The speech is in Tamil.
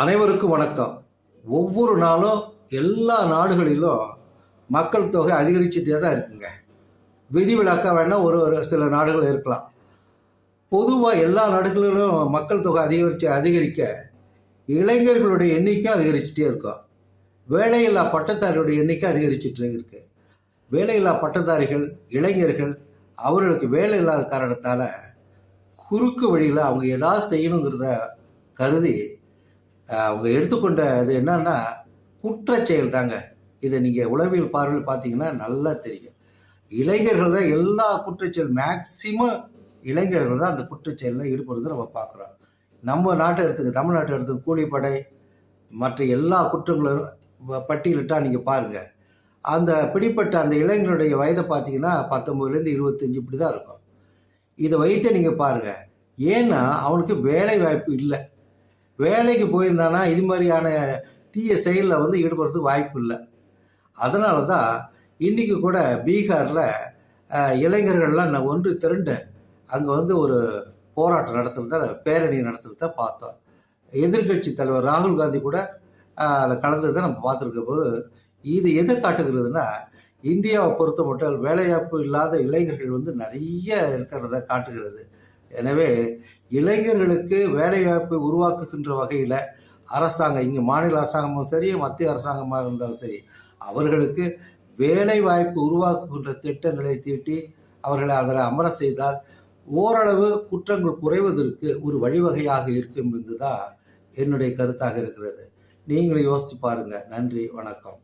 அனைவருக்கும் வணக்கம். ஒவ்வொரு நாளும் எல்லா நாடுகளிலும் மக்கள் தொகை அதிகரிச்சுட்டே தான் இருக்குங்க. விதிவிலக்கா வேணால் ஒரு சில நாடுகள் இருக்கலாம். பொதுவாக எல்லா நாடுகளிலும் மக்கள் தொகை அதிகரிக்க இளைஞர்களுடைய எண்ணிக்கை அதிகரிச்சுட்டே இருக்கும். வேலையில்லா பட்டதாரிகளுடைய எண்ணிக்கை அதிகரிச்சுட்டே இருக்கு. வேலையில்லா பட்டதாரிகள் இளைஞர்கள் அவர்களுக்கு வேலை இல்லாத காரணத்தால் குறுக்கு வழியில் அவங்க ஏதாவது செய்யணுங்கிறத கருதி அவங்க எடுத்துக்கொண்ட இது என்னன்னா குற்றச்செயல் தாங்க. இதை நீங்கள் உளவியல் பார்வையில் பார்த்தீங்கன்னா நல்லா தெரியும். இளைஞர்கள் தான் எல்லா குற்றச்செயல், மேக்சிமம் இளைஞர்கள் தான் அந்த குற்றச்செயலில் ஈடுபடுறதை நம்ம பார்க்குறோம். நம்ம நாட்டை தமிழ்நாட்டை எடுத்துக்க கூலிப்படை மற்ற எல்லா குற்றங்களும் பட்டியலிட்டால் நீங்கள் பாருங்கள். அந்த பிடிப்பட்ட அந்த இளைஞர்களுடைய வயதை பார்த்தீங்கன்னா 19லேருந்து 25 இப்படி தான் இருக்கும். இதை வைத்து நீங்கள் பாருங்கள். ஏன்னா அவனுக்கு வேலை வாய்ப்பு இல்லை. வேலைக்கு போயிருந்தானா இது மாதிரியான தீய செயலில் ஈடுபடுறதுக்கு வாய்ப்பு இல்லை. அதனால தான் இன்றைக்கி கூட பீகாரில் இளைஞர்கள்லாம் ஒன்று திரண்டு அங்கே ஒரு போராட்டம் நடத்துகிறத, பேரணி நடத்துகிறத பார்த்தோம். எதிர்கட்சி தலைவர் ராகுல் காந்தி கூட அதில் கலந்ததை நம்ம பார்த்துருக்க போது இது எதை காட்டுகிறதுனா, இந்தியாவை பொறுத்த மட்டும் வேலைவாய்ப்பு இல்லாத இளைஞர்கள் நிறைய இருக்கிறத காட்டுகிறது. எனவே இளைஞர்களுக்கு வேலைவாய்ப்பை உருவாக்குகின்ற வகையில் அரசாங்கம், இங்கே மாநில அரசாங்கமும் சரி மத்திய அரசாங்கமாக இருந்தாலும் சரி, அவர்களுக்கு வேலை வாய்ப்பு உருவாக்குகின்ற திட்டங்களை தீட்டி அவர்களை அதில் அமர செய்தால் ஓரளவு குற்றங்கள் குறைவதற்கு ஒரு வழிவகையாக இருக்கும் என்பது தான் என்னுடைய கருத்தாக இருக்கிறது. நீங்களும் யோசித்து பாருங்கள். நன்றி, வணக்கம்.